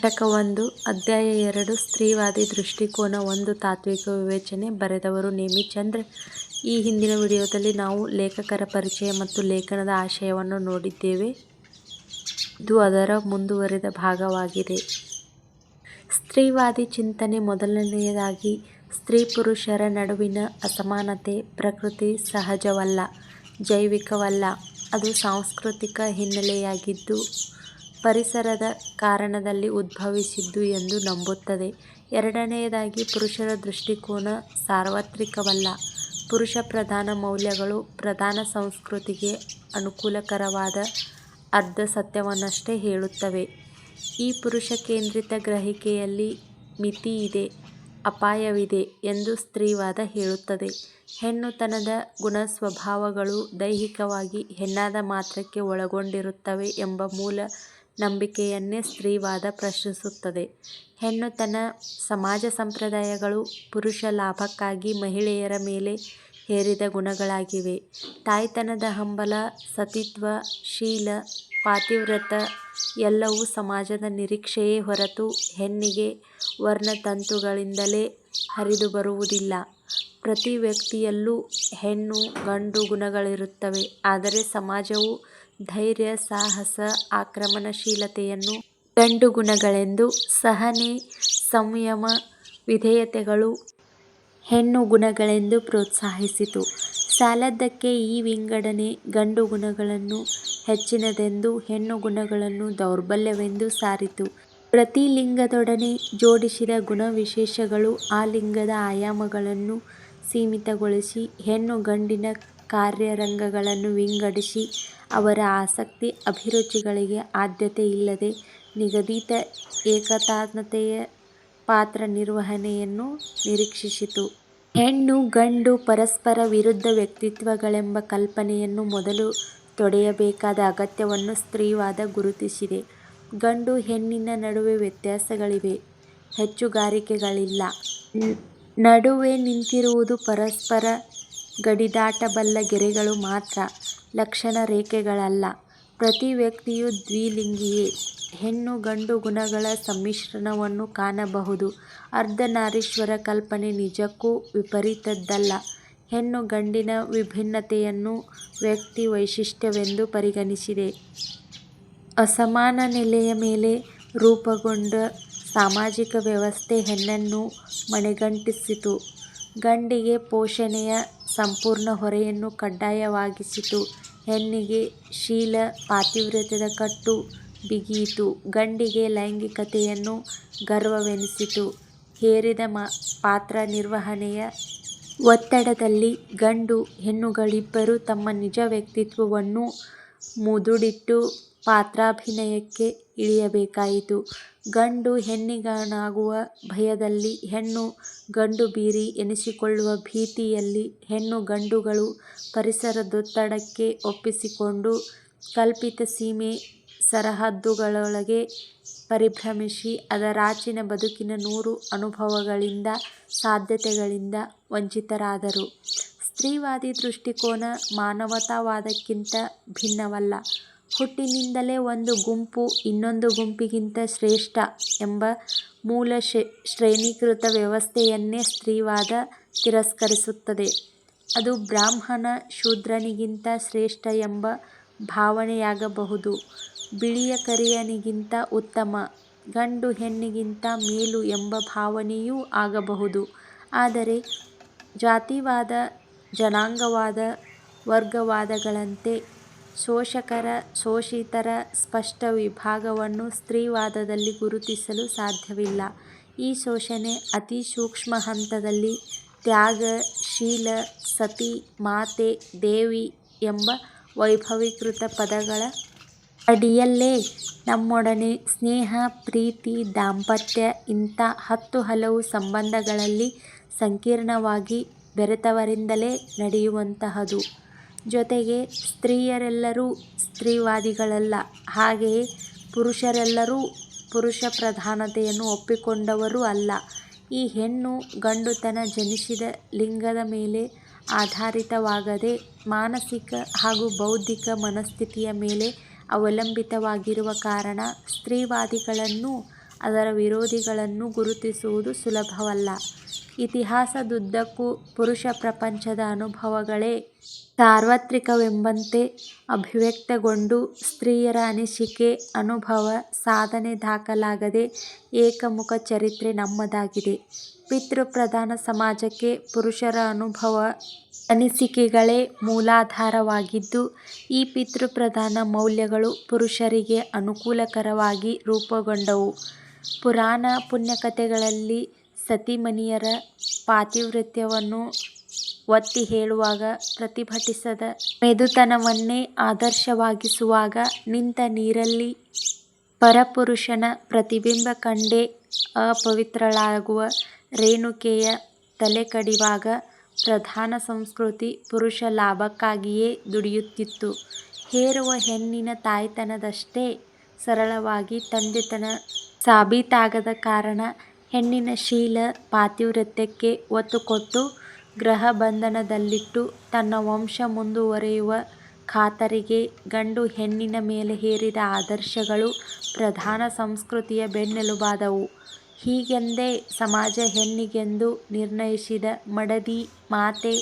ಘಟಕ 1 ಅಧ್ಯಾಯ 2 ಸ್ತ್ರೀವಾದಿ ದೃಷ್ಟಿಕೋನ 1 ತಾತ್ವಿಕ ವಿವೇಚನೆ. ಬರೆದವರು ನೇಮಿಚಂದ್ರ. ಈ ಹಿಂದಿನ ವಿಡಿಯೋದಲ್ಲಿ ನಾವು ಲೇಖಕರ ಪರಿಚಯ ಮತ್ತು ಲೇಖನದ ಆಶಯವನ್ನು ನೋಡಿದ್ದೇವೆ. ಇದು ಅದರ ಮುಂದುವರಿದ ಭಾಗವಾಗಿದೆ. ಸ್ತ್ರೀವಾದಿ ಚಿಂತನೆ. ಮೊದಲನೆಯದಾಗಿ, ಸ್ತ್ರೀ ಪುರುಷರ ನಡುವಿನ ಅಸಮಾನತೆ ಪ್ರಕೃತಿ ಸಹಜವಲ್ಲ, ಜೈವಿಕವಲ್ಲ, ಅದು ಸಾಂಸ್ಕೃತಿಕ ಹಿನ್ನೆಲೆಯಾಗಿದ್ದು ಪರಿಸರದ ಕಾರಣದಲ್ಲಿ ಉದ್ಭವಿಸಿದ್ದು ಎಂದು ನಂಬುತ್ತದೆ. ಎರಡನೆಯದಾಗಿ, ಪುರುಷರ ದೃಷ್ಟಿಕೋನ ಸಾರ್ವತ್ರಿಕವಲ್ಲ. ಪುರುಷ ಪ್ರಧಾನ ಮೌಲ್ಯಗಳು ಪ್ರಧಾನ ಸಂಸ್ಕೃತಿಗೆ ಅನುಕೂಲಕರವಾದ ಅರ್ಧ ಸತ್ಯವನ್ನಷ್ಟೇ ಹೇಳುತ್ತವೆ. ಈ ಪುರುಷ ಕೇಂದ್ರಿತ ಗ್ರಹಿಕೆಯಲ್ಲಿ ಮಿತಿಯಿದೆ, ಅಪಾಯವಿದೆ ಎಂದು ಸ್ತ್ರೀವಾದ ಹೇಳುತ್ತದೆ. ಹೆಣ್ಣುತನದ ಗುಣಸ್ವಭಾವಗಳು ದೈಹಿಕವಾಗಿ ಹೆಣ್ಣಾದ ಮಾತ್ರಕ್ಕೆ ಒಳಗೊಂಡಿರುತ್ತವೆ ಎಂಬ ಮೂಲ ನಂಬಿಕೆಯನ್ನೇ ಸ್ತ್ರೀವಾದ ಪ್ರಶ್ನಿಸುತ್ತದೆ. ಹೆಣ್ಣುತನ ಸಮಾಜ ಸಂಪ್ರದಾಯಗಳು ಪುರುಷ ಲಾಭಕ್ಕಾಗಿ ಮಹಿಳೆಯರ ಮೇಲೆ ಹೇರಿದ ಗುಣಗಳಾಗಿವೆ. ತಾಯ್ತನದ ಹಂಬಲ, ಸತಿತ್ವ, ಶೀಲ, ಪಾತಿವ್ರತ್ಯ ಎಲ್ಲವೂ ಸಮಾಜದ ನಿರೀಕ್ಷೆಯೇ ಹೊರತು ಹೆಣ್ಣಿಗೆ ವರ್ಣತಂತುಗಳಿಂದಲೇ ಹರಿದು ಬರುವುದಿಲ್ಲ. ಪ್ರತಿ ವ್ಯಕ್ತಿಯಲ್ಲೂ ಹೆಣ್ಣು ಗಂಡು ಗುಣಗಳಿರುತ್ತವೆ. ಆದರೆ ಸಮಾಜವು ಧೈರ್ಯ, ಸಾಹಸ, ಆಕ್ರಮಣಶೀಲತೆಯನ್ನು ಗಂಡು ಗುಣಗಳೆಂದು, ಸಹನೆ, ಸಂಯಮ, ವಿಧೇಯತೆಗಳು ಹೆಣ್ಣು ಗುಣಗಳೆಂದು ಪ್ರೋತ್ಸಾಹಿಸಿತು. ಸಾಲದ್ದಕ್ಕೆ ಈ ವಿಂಗಡಣೆ ಗಂಡು ಗುಣಗಳನ್ನು ಹೆಚ್ಚಿನದೆಂದು, ಹೆಣ್ಣು ಗುಣಗಳನ್ನು ದೌರ್ಬಲ್ಯವೆಂದು ಸಾರಿತು. ಪ್ರತಿ ಲಿಂಗದೊಡನೆ ಜೋಡಿಸಿದ ಗುಣವಿಶೇಷಗಳು ಆ ಲಿಂಗದ ಆಯಾಮಗಳನ್ನು ಸೀಮಿತಗೊಳಿಸಿ, ಹೆಣ್ಣು ಗಂಡಿನ ಕಾರ್ಯರಂಗಗಳನ್ನು ವಿಂಗಡಿಸಿ, ಅವರ ಆಸಕ್ತಿ ಅಭಿರುಚಿಗಳಿಗೆ ಆದ್ಯತೆ ಇಲ್ಲದೆ ನಿಗದಿತ ಏಕತಾನತೆಯ ಪಾತ್ರ ನಿರ್ವಹಣೆಯನ್ನು ನಿರೀಕ್ಷಿಸಿತು. ಹೆಣ್ಣು ಗಂಡು ಪರಸ್ಪರ ವಿರುದ್ಧ ವ್ಯಕ್ತಿತ್ವಗಳೆಂಬ ಕಲ್ಪನೆಯನ್ನು ಮೊದಲು ತೊಡೆಯಬೇಕಾದ ಅಗತ್ಯವನ್ನು ಸ್ತ್ರೀವಾದ ಗುರುತಿಸಿದೆ. ಗಂಡು ಹೆಣ್ಣಿನ ನಡುವೆ ವ್ಯತ್ಯಾಸಗಳಿವೆ, ಹೆಚ್ಚುಗಾರಿಕೆಗಳಿಲ್ಲ. ನಡುವೆ ನಿಂತಿರುವುದು ಪರಸ್ಪರ ಗಡಿದಾಟಬಲ್ಲ ಗೆರೆಗಳು ಮಾತ್ರ, ಲಕ್ಷಣ ರೇಖೆಗಳಲ್ಲ. ಪ್ರತಿ ವ್ಯಕ್ತಿಯೂ ದ್ವಿಲಿಂಗಿಯೇ. ಹೆಣ್ಣು ಗಂಡು ಗುಣಗಳ ಸಮ್ಮಿಶ್ರಣವನ್ನು ಕಾಣಬಹುದು. ಅರ್ಧನಾರೀಶ್ವರ ಕಲ್ಪನೆ ನಿಜಕ್ಕೂ ವಿಪರೀತದ್ದಲ್ಲ. ಹೆಣ್ಣು ಗಂಡಿನ ವಿಭಿನ್ನತೆಯನ್ನು ವ್ಯಕ್ತಿ ವೈಶಿಷ್ಟ್ಯವೆಂದು ಪರಿಗಣಿಸಿದೆ. ಅಸಮಾನ ನೆಲೆಯ ಮೇಲೆ ರೂಪುಗೊಂಡ ಸಾಮಾಜಿಕ ವ್ಯವಸ್ಥೆ ಹೆಣ್ಣನ್ನು ಮಣೆಗಂಟಿಸಿತು. ಗಂಡಿಗೆ ಪೋಷಣೆಯ ಸಂಪೂರ್ಣ ಹೊರೆಯನ್ನು ಕಡ್ಡಾಯವಾಗಿಸಿತು. ಹೆಣ್ಣಿಗೆ ಶೀಲ ಪಾತಿವ್ರತ್ಯದ ಕಟ್ಟು ಬಿಗಿಯಿತು. ಗಂಡಿಗೆ ಲೈಂಗಿಕತೆಯನ್ನು ಗರ್ವವೆನಿಸಿತು. ಹೇರಿದ ಪಾತ್ರ ನಿರ್ವಹಣೆಯ ಒತ್ತಡದಲ್ಲಿ ಗಂಡು ಹೆಣ್ಣುಗಳಿಬ್ಬರೂ ತಮ್ಮ ನಿಜ ವ್ಯಕ್ತಿತ್ವವನ್ನು ಮುದುಡಿಟ್ಟು ಪಾತ್ರಾಭಿನಯಕ್ಕೆ ಇಳಿಯಬೇಕಾಯಿತು. ಗಂಡು ಹೆಣ್ಣಿಗನಾಗುವ ಭಯದಲ್ಲಿ, ಹೆಣ್ಣು ಗಂಡು ಬೀರಿ ಎನಿಸಿಕೊಳ್ಳುವ ಭೀತಿಯಲ್ಲಿ ಹೆಣ್ಣು ಗಂಡುಗಳು ಪರಿಸರದೊತ್ತಡಕ್ಕೆ ಒಪ್ಪಿಸಿಕೊಂಡು ಕಲ್ಪಿತ ಸೀಮೆ ಸರಹದ್ದುಗಳೊಳಗೆ ಪರಿಭ್ರಮಿಸಿ ಅದರಾಚಿನ ಬದುಕಿನ ನೂರು ಅನುಭವಗಳಿಂದ, ಸಾಧ್ಯತೆಗಳಿಂದ ವಂಚಿತರಾದರು. ಸ್ತ್ರೀವಾದಿ ದೃಷ್ಟಿಕೋನ ಮಾನವತಾವಾದಕ್ಕಿಂತ ಭಿನ್ನವಲ್ಲ. ಹುಟ್ಟಿನಿಂದಲೇ ಒಂದು ಗುಂಪು ಇನ್ನೊಂದು ಗುಂಪಿಗಿಂತ ಶ್ರೇಷ್ಠ ಎಂಬ ಮೂಲ ಶ್ರೇಣೀಕೃತ ವ್ಯವಸ್ಥೆಯನ್ನೇ ಸ್ತ್ರೀವಾದ ತಿರಸ್ಕರಿಸುತ್ತದೆ. ಅದು ಬ್ರಾಹ್ಮಣ ಶೂದ್ರನಿಗಿಂತ ಶ್ರೇಷ್ಠ ಎಂಬ ಭಾವನೆಯಾಗಬಹುದು, ಬಿಳಿಯ ಕರಿಯನಿಗಿಂತ ಉತ್ತಮ, ಗಂಡು ಹೆಣ್ಣಿಗಿಂತ ಮೇಲು ಎಂಬ ಭಾವನೆಯೂ ಆಗಬಹುದು. ಆದರೆ ಜಾತಿವಾದ, ಜನಾಂಗವಾದ, ವರ್ಗವಾದಗಳಂತೆ ಶೋಷಕರ ಶೋಷಿತರ ಸ್ಪಷ್ಟ ವಿಭಾಗವನ್ನು ಸ್ತ್ರೀವಾದದಲ್ಲಿ ಗುರುತಿಸಲು ಸಾಧ್ಯವಿಲ್ಲ. ಈ ಶೋಷಣೆ ಅತಿ ಸೂಕ್ಷ್ಮ ಹಂತದಲ್ಲಿ ತ್ಯಾಗ, ಶೀಲ, ಸತಿ, ಮಾತೆ, ದೇವಿ ಎಂಬ ವೈಭವೀಕೃತ ಪದಗಳ ಅಡಿಯಲ್ಲೇ ನಮ್ಮೊಡನೆ ಸ್ನೇಹ, ಪ್ರೀತಿ, ದಾಂಪತ್ಯ ಇಂಥ ಹತ್ತು ಹಲವು ಸಂಬಂಧಗಳಲ್ಲಿ ಸಂಕೀರ್ಣವಾಗಿ ಬೆರೆತವರಿಂದಲೇ ನಡೆಯುವಂತಹದು. ಜೊತೆಗೆ ಸ್ತ್ರೀಯರೆಲ್ಲರೂ ಸ್ತ್ರೀವಾದಿಗಳಲ್ಲ. ಹಾಗೆಯೇ ಪುರುಷರೆಲ್ಲರೂ ಪುರುಷ ಪ್ರಧಾನತೆಯನ್ನು ಒಪ್ಪಿಕೊಂಡವರೂ ಅಲ್ಲ. ಈ ಹೆಣ್ಣು ಗಂಡುತನ ಜನಿಸಿದ ಲಿಂಗದ ಮೇಲೆ ಆಧಾರಿತವಾಗದೆ ಮಾನಸಿಕ ಹಾಗೂ ಬೌದ್ಧಿಕ ಮನಸ್ಥಿತಿಯ ಮೇಲೆ ಅವಲಂಬಿತವಾಗಿರುವ ಕಾರಣ ಸ್ತ್ರೀವಾದಿಗಳನ್ನು ಅದರ ವಿರೋಧಿಗಳನ್ನು ಗುರುತಿಸುವುದು ಸುಲಭವಲ್ಲ. ಇತಿಹಾಸದುದ್ದಕ್ಕೂ ಪುರುಷ ಪ್ರಪಂಚದ ಅನುಭವಗಳೇ ಸಾರ್ವತ್ರಿಕವೆಂಬಂತೆ ಅಭಿವ್ಯಕ್ತಗೊಂಡು ಸ್ತ್ರೀಯರ ಅನಿಸಿಕೆ, ಅನುಭವ, ಸಾಧನೆ ದಾಖಲಾಗದೆ ಏಕಮುಖ ಚರಿತ್ರೆ ನಮ್ಮದಾಗಿದೆ. ಪಿತೃಪ್ರಧಾನ ಸಮಾಜಕ್ಕೆ ಪುರುಷರ ಅನುಭವ, ಅನಿಸಿಕೆಗಳೇ ಮೂಲಾಧಾರವಾಗಿದ್ದು, ಈ ಪಿತೃಪ್ರಧಾನ ಮೌಲ್ಯಗಳು ಪುರುಷರಿಗೆ ಅನುಕೂಲಕರವಾಗಿ ರೂಪುಗೊಂಡವು. ಪುರಾಣ ಪುಣ್ಯಕಥೆಗಳಲ್ಲಿ ಸತಿಮಣಿಯರ ಪಾತಿವ್ರತ್ಯವನ್ನು ಒತ್ತಿ ಹೇಳುವಾಗ, ಪ್ರತಿಭಟಿಸದ ಮೆದುತನವನ್ನೇ ಆದರ್ಶವಾಗಿಸುವಾಗ, ನಿಂತ ನೀರಲ್ಲಿ ಪರಪುರುಷನ ಪ್ರತಿಬಿಂಬ ಕಂಡೇ ಅಪವಿತ್ರಳಾಗುವ ರೇಣುಕೆಯ ತಲೆ ಕಡಿವಾಗ, ಪ್ರಧಾನ ಸಂಸ್ಕೃತಿ ಪುರುಷ ಲಾಭಕ್ಕಾಗಿಯೇ ದುಡಿಯುತ್ತಿತ್ತು. ಹೇರುವ ಹೆಣ್ಣಿನ ತಾಯ್ತನದಷ್ಟೇ ಸರಳವಾಗಿ ತಂದೆತನ ಸಾಬೀತಾಗದ ಕಾರಣ ಹೆಣ್ಣಿನ ಶೀಲ ಪಾತಿವ್ರತ್ಯಕ್ಕೆ ಒತ್ತು ಕೊಟ್ಟು ಗೃಹಬಂಧನದಲ್ಲಿಟ್ಟು ತನ್ನ ವಂಶ ಮುಂದುವರೆಯುವ ಖಾತರಿಗೆ ಗಂಡು ಹೆಣ್ಣಿನ ಮೇಲೆ ಹೇರಿದ ಆದರ್ಶಗಳು ಪ್ರಧಾನ ಸಂಸ್ಕೃತಿಯ ಬೆನ್ನೆಲುಬಾದವು. ಹೀಗೆಂದೇ ಸಮಾಜ ಹೆಣ್ಣಿಗೆಂದು ನಿರ್ಣಯಿಸಿದ ಮಡದಿ, ಮಾತೆ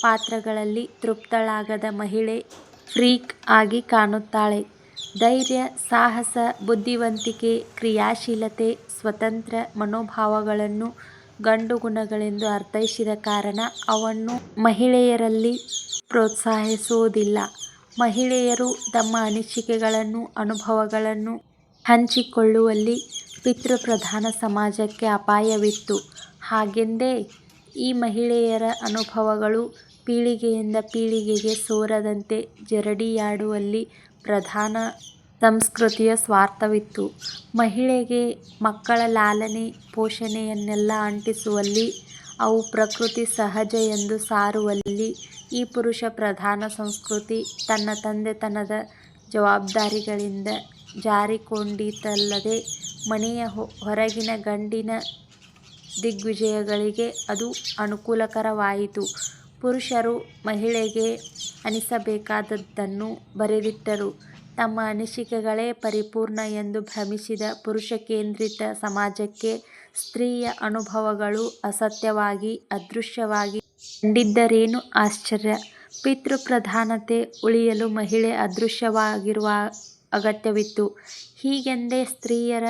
ಪಾತ್ರಗಳಲ್ಲಿ ತೃಪ್ತಳಾಗದ ಮಹಿಳೆ ಫ್ರೀಕ್ ಆಗಿ ಕಾಣುತ್ತಾಳೆ. ಧೈರ್ಯ, ಸಾಹಸ, ಬುದ್ಧಿವಂತಿಕೆ, ಕ್ರಿಯಾಶೀಲತೆ, ಸ್ವತಂತ್ರ ಮನೋಭಾವಗಳನ್ನು ಗಂಡು ಗುಣಗಳೆಂದು ಅರ್ಥೈಸಿದ ಕಾರಣ ಅವನ್ನು ಮಹಿಳೆಯರಲ್ಲಿ ಪ್ರೋತ್ಸಾಹಿಸುವುದಿಲ್ಲ. ಮಹಿಳೆಯರು ತಮ್ಮ ಅನಿಸಿಕೆಗಳನ್ನು, ಅನುಭವಗಳನ್ನು ಹಂಚಿಕೊಳ್ಳುವಲ್ಲಿ ಪಿತೃಪ್ರಧಾನ ಸಮಾಜಕ್ಕೆ ಅಪಾಯವಿತ್ತು. ಹಾಗೆಂದೇ ಈ ಮಹಿಳೆಯರ ಅನುಭವಗಳು ಪೀಳಿಗೆಯಿಂದ ಪೀಳಿಗೆಗೆ ಸೋರದಂತೆ ಜರಡಿಯಾಡುವಲ್ಲಿ ಪ್ರಧಾನ ಸಂಸ್ಕೃತಿಯ ಸ್ವಾರ್ಥವಿತ್ತು. ಮಹಿಳೆಗೆ ಮಕ್ಕಳ ಲಾಲನೆ, ಪೋಷಣೆಯನ್ನೆಲ್ಲ ಅಂಟಿಸುವಲ್ಲಿ, ಅವು ಪ್ರಕೃತಿ ಸಹಜ ಎಂದು ಸಾರುವಲ್ಲಿ ಈ ಪುರುಷ ಪ್ರಧಾನ ಸಂಸ್ಕೃತಿ ತನ್ನ ತಂದೆತನದ ಜವಾಬ್ದಾರಿಗಳಿಂದ ಜಾರಿಕೊಂಡಿತಲ್ಲದೆ, ಮನೆಯ ಹೊರಗಿನ ಗಂಡಿನ ದಿಗ್ವಿಜಯಗಳಿಗೆ ಅದು ಅನುಕೂಲಕರವಾಯಿತು. ಪುರುಷರು ಮಹಿಳೆಗೆ ಅನಿಸಬೇಕಾದದ್ದನ್ನು ಬರೆದಿಟ್ಟರು. ತಮ್ಮ ಅನಿಸಿಕೆಗಳೇ ಪರಿಪೂರ್ಣ ಎಂದು ಭ್ರಮಿಸಿದ ಪುರುಷಕೇಂದ್ರಿತ ಸಮಾಜಕ್ಕೆ ಸ್ತ್ರೀಯ ಅನುಭವಗಳು ಅಸತ್ಯವಾಗಿ, ಅದೃಶ್ಯವಾಗಿ ಕಂಡಿದ್ದರೇನು ಆಶ್ಚರ್ಯ. ಪಿತೃಪ್ರಧಾನತೆ ಉಳಿಯಲು ಮಹಿಳೆ ಅದೃಶ್ಯವಾಗಿರುವ ಅಗತ್ಯವಿತ್ತು. ಹೀಗೆಂದೇ ಸ್ತ್ರೀಯರ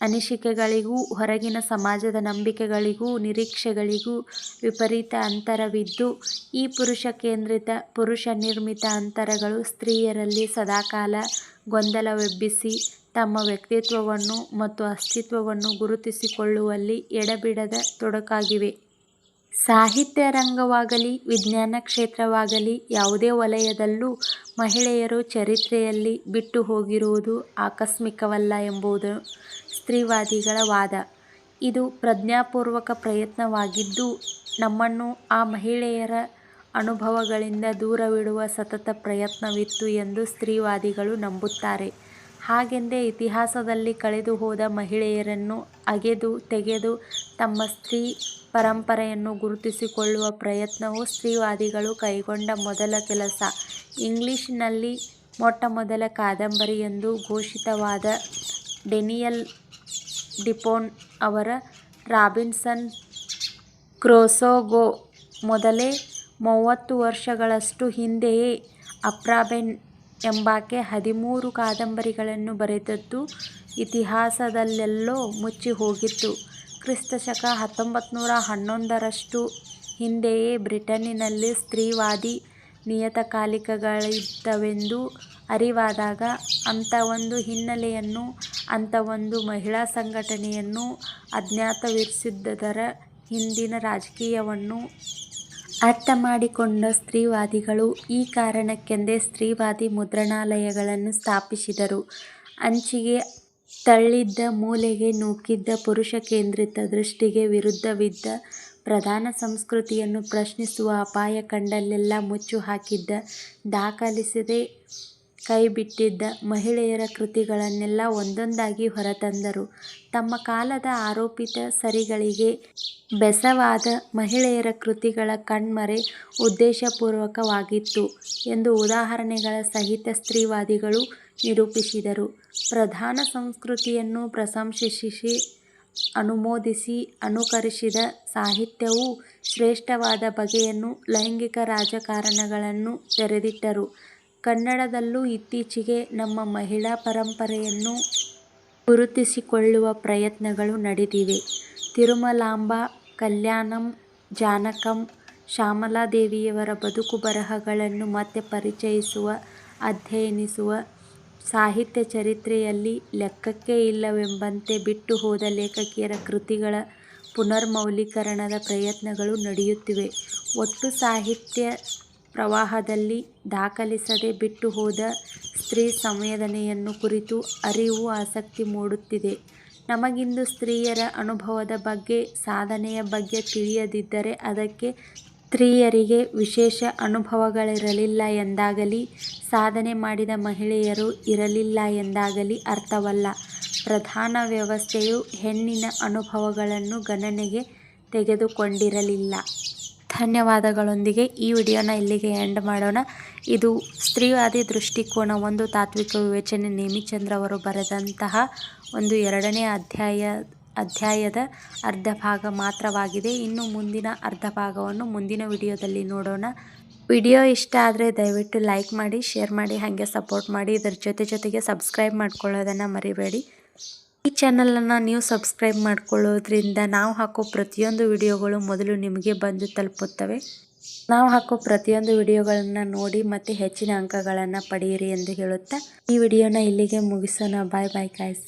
ಅನಿಸಿಕೆಗಳಿಗೂ ಹೊರಗಿನ ಸಮಾಜದ ನಂಬಿಕೆಗಳಿಗೂ ನಿರೀಕ್ಷೆಗಳಿಗೂ ವಿಪರೀತ ಅಂತರವಿದ್ದು, ಈ ಪುರುಷಕೇಂದ್ರಿತ, ಪುರುಷ ನಿರ್ಮಿತ ಅಂತರಗಳು ಸ್ತ್ರೀಯರಲ್ಲಿ ಸದಾಕಾಲ ಗೊಂದಲವೆಬ್ಬಿಸಿ ತಮ್ಮ ವ್ಯಕ್ತಿತ್ವವನ್ನು ಮತ್ತು ಅಸ್ತಿತ್ವವನ್ನು ಗುರುತಿಸಿಕೊಳ್ಳುವಲ್ಲಿ ಎಡೆಬಿಡದ ತೊಡಕಾಗಿವೆ. ಸಾಹಿತ್ಯ ರಂಗವಾಗಲಿ, ವಿಜ್ಞಾನ ಕ್ಷೇತ್ರವಾಗಲಿ, ಯಾವುದೇ ವಲಯದಲ್ಲೂ ಮಹಿಳೆಯರು ಚರಿತ್ರೆಯಲ್ಲಿ ಬಿಟ್ಟು ಹೋಗಿರುವುದು ಆಕಸ್ಮಿಕವಲ್ಲ ಎಂಬುದು ಸ್ತ್ರೀವಾದಿಗಳ ವಾದ. ಇದು ಪ್ರಜ್ಞಾಪೂರ್ವಕ ಪ್ರಯತ್ನವಾಗಿದ್ದು, ನಮ್ಮನ್ನು ಆ ಮಹಿಳೆಯರ ಅನುಭವಗಳಿಂದ ದೂರವಿಡುವ ಸತತ ಪ್ರಯತ್ನವಿತ್ತು ಎಂದು ಸ್ತ್ರೀವಾದಿಗಳು ನಂಬುತ್ತಾರೆ. ಹಾಗೆಂದೇ ಇತಿಹಾಸದಲ್ಲಿ ಕಳೆದು ಹೋದ ಮಹಿಳೆಯರನ್ನು ಅಗೆದು ತೆಗೆದು ತಮ್ಮ ಸ್ತ್ರೀ ಪರಂಪರೆಯನ್ನು ಗುರುತಿಸಿಕೊಳ್ಳುವ ಪ್ರಯತ್ನವು ಸ್ತ್ರೀವಾದಿಗಳು ಕೈಗೊಂಡ ಮೊದಲ ಕೆಲಸ. ಇಂಗ್ಲಿಷಿನಲ್ಲಿ ಮೊಟ್ಟಮೊದಲ ಕಾದಂಬರಿ ಎಂದು ಘೋಷಿತವಾದ ಡೇನಿಯಲ್ ಡಿಪೋನ್ ಅವರ ರಾಬಿನ್ಸನ್ ಕ್ರೂಸೋಗೂ ಮೊದಲೇ 30 ವರ್ಷಗಳಷ್ಟು ಹಿಂದೆಯೇ ಅಫ್ರಾಬೆನ್ ಎಂಬಾಕೆ 13 ಕಾದಂಬರಿಗಳನ್ನು ಬರೆದದ್ದು ಇತಿಹಾಸದಲ್ಲೆಲ್ಲೋ ಮುಚ್ಚಿ ಹೋಗಿತ್ತು. ಕ್ರಿಸ್ತಶಕ 1911ರಷ್ಟು ಹಿಂದೆಯೇ ಬ್ರಿಟನ್ನಿನಲ್ಲಿ ಸ್ತ್ರೀವಾದಿ ನಿಯತಕಾಲಿಕಗಳಿದ್ದವೆಂದು ಅರಿವಾದಾಗ, ಅಂಥ ಒಂದು ಹಿನ್ನೆಲೆಯನ್ನು, ಅಂಥ ಒಂದು ಮಹಿಳಾ ಸಂಘಟನೆಯನ್ನು, ಅಜ್ಞಾತವಿರಿಸಿದ್ದರ ಹಿಂದಿನ ರಾಜಕೀಯವನ್ನು ಅರ್ಥಮಾಡಿಕೊಂಡ ಸ್ತ್ರೀವಾದಿಗಳು ಈ ಕಾರಣಕ್ಕೆಂದೇ ಸ್ತ್ರೀವಾದಿ ಮುದ್ರಣಾಲಯಗಳನ್ನು ಸ್ಥಾಪಿಸಿದರು. ಅಂಚಿಗೆ ತಳ್ಳಿದ್ದ, ಮೂಲೆಗೆ ನೂಕಿದ್ದ ಪುರುಷಕೇಂದ್ರಿತ ದೃಷ್ಟಿಗೆ ವಿರುದ್ಧವಿದ್ದ, ಪ್ರಧಾನ ಸಂಸ್ಕೃತಿಯನ್ನು ಪ್ರಶ್ನಿಸುವ ಅಪಾಯ ಕಂಡಲ್ಲೆಲ್ಲ ಮುಚ್ಚು ಹಾಕಿದ್ದ, ದಾಖಲಿಸದೆ ಕೈಬಿಟ್ಟಿದ್ದ ಮಹಿಳೆಯರ ಕೃತಿಗಳನ್ನೆಲ್ಲ ಒಂದೊಂದಾಗಿ ಹೊರತಂದರು. ತಮ್ಮ ಕಾಲದ ಆರೋಪಿತ ಸರಿಗಳಿಗೆ ಬೆಸವಾದ ಮಹಿಳೆಯರ ಕೃತಿಗಳ ಕಣ್ಮರೆ ಉದ್ದೇಶಪೂರ್ವಕವಾಗಿತ್ತು ಎಂದು ಉದಾಹರಣೆಗಳ ಸಹಿತ ಸ್ತ್ರೀವಾದಿಗಳು ನಿರೂಪಿಸಿದರು. ಪ್ರಧಾನ ಸಂಸ್ಕೃತಿಯನ್ನು ಪ್ರಶಂಸಿಸಿ, ಅನುಮೋದಿಸಿ, ಅನುಕರಿಸಿದ ಸಾಹಿತ್ಯವೂ ಶ್ರೇಷ್ಠವಾದ ಬಗೆಯನ್ನು ಲೈಂಗಿಕ ರಾಜಕಾರಣಗಳನ್ನು ತೆರೆದಿಟ್ಟರು. ಕನ್ನಡದಲ್ಲೂ ಇತ್ತೀಚೆಗೆ ನಮ್ಮ ಮಹಿಳಾ ಪರಂಪರೆಯನ್ನು ಗುರುತಿಸಿಕೊಳ್ಳುವ ಪ್ರಯತ್ನಗಳು ನಡೆದಿವೆ. ತಿರುಮಲಾಂಬ, ಕಲ್ಯಾಣಂ, ಜಾನಕಂ, ಶ್ಯಾಮಲಾದೇವಿಯವರ ಬದುಕು ಬರಹಗಳನ್ನು ಮತ್ತೆ ಪರಿಚಯಿಸುವ, ಅಧ್ಯಯನಿಸುವ, ಸಾಹಿತ್ಯ ಚರಿತ್ರೆಯಲ್ಲಿ ಲೆಕ್ಕಕ್ಕೇ ಇಲ್ಲವೆಂಬಂತೆ ಬಿಟ್ಟು ಹೋದ ಲೇಖಕಿಯರ ಕೃತಿಗಳ ಪುನರ್ಮೌಲ್ಯೀಕರಣದ ಪ್ರಯತ್ನಗಳು ನಡೆಯುತ್ತಿವೆ. ಒಟ್ಟು ಸಾಹಿತ್ಯ ಪ್ರವಾಹದಲ್ಲಿ ದಾಖಲಿಸದೆ ಬಿಟ್ಟು ಹೋದ ಸ್ತ್ರೀ ಸಂವೇದನೆಯನ್ನು ಕುರಿತು ಅರಿವು, ಆಸಕ್ತಿ ಮೂಡುತ್ತಿದೆ. ನಮಗಿಂದು ಸ್ತ್ರೀಯರ ಅನುಭವದ ಬಗ್ಗೆ, ಸಾಧನೆಯ ಬಗ್ಗೆ ತಿಳಿಯದಿದ್ದರೆ ಅದಕ್ಕೆ ಸ್ತ್ರೀಯರಿಗೆ ವಿಶೇಷ ಅನುಭವಗಳಿರಲಿಲ್ಲ ಎಂದಾಗಲಿ, ಸಾಧನೆ ಮಾಡಿದ ಮಹಿಳೆಯರು ಇರಲಿಲ್ಲ ಎಂದಾಗಲಿ ಅರ್ಥವಲ್ಲ. ಪ್ರಧಾನ ವ್ಯವಸ್ಥೆಯು ಹೆಣ್ಣಿನ ಅನುಭವಗಳನ್ನು ಗಣನೆಗೆ ತೆಗೆದುಕೊಂಡಿರಲಿಲ್ಲ. ಧನ್ಯವಾದಗಳೊಂದಿಗೆ ಈ ವಿಡಿಯೋನ ಇಲ್ಲಿಗೆ ಎಂಡ್ ಮಾಡೋಣ. ಇದು ಸ್ತ್ರೀವಾದಿ ದೃಷ್ಟಿಕೋನ, ಒಂದು ತಾತ್ವಿಕ ವಿವೇಚನೆ, ನೇಮಿಚಂದ್ರ ಅವರು ಬರೆದಂತಹ ಒಂದು 2ನೇ ಅಧ್ಯಾಯದ ಅರ್ಧ ಭಾಗ ಮಾತ್ರವಾಗಿದೆ. ಇನ್ನು ಮುಂದಿನ ಅರ್ಧ ಭಾಗವನ್ನು ಮುಂದಿನ ವಿಡಿಯೋದಲ್ಲಿ ನೋಡೋಣ. ವಿಡಿಯೋ ಇಷ್ಟ ಆದರೆ ದಯವಿಟ್ಟು ಲೈಕ್ ಮಾಡಿ, ಶೇರ್ ಮಾಡಿ, ಹಾಗೆ ಸಪೋರ್ಟ್ ಮಾಡಿ. ಇದರ ಜೊತೆಗೆ ಸಬ್ಸ್ಕ್ರೈಬ್ ಮಾಡ್ಕೊಳ್ಳೋದನ್ನು ಮರಿಬೇಡಿ. ಈ ಚಾನಲನ್ನು ನೀವು ಸಬ್ಸ್ಕ್ರೈಬ್ ಮಾಡ್ಕೊಳ್ಳೋದ್ರಿಂದ ನಾವು ಹಾಕೋ ಪ್ರತಿಯೊಂದು ವಿಡಿಯೋಗಳು ಮೊದಲು ನಿಮಗೆ ಬಂದು ತಲುಪುತ್ತವೆ. ನಾವು ಹಾಕೋ ಪ್ರತಿಯೊಂದು ವಿಡಿಯೋಗಳನ್ನು ನೋಡಿ ಮತ್ತು ಹೆಚ್ಚಿನ ಅಂಕಗಳನ್ನು ಪಡೆಯಿರಿ ಎಂದು ಹೇಳುತ್ತಾ ಈ ವಿಡಿಯೋನ ಇಲ್ಲಿಗೆ ಮುಗಿಸೋಣ. ಬಾಯ್ ಬಾಯ್ ಗಾಯ್ಸ್.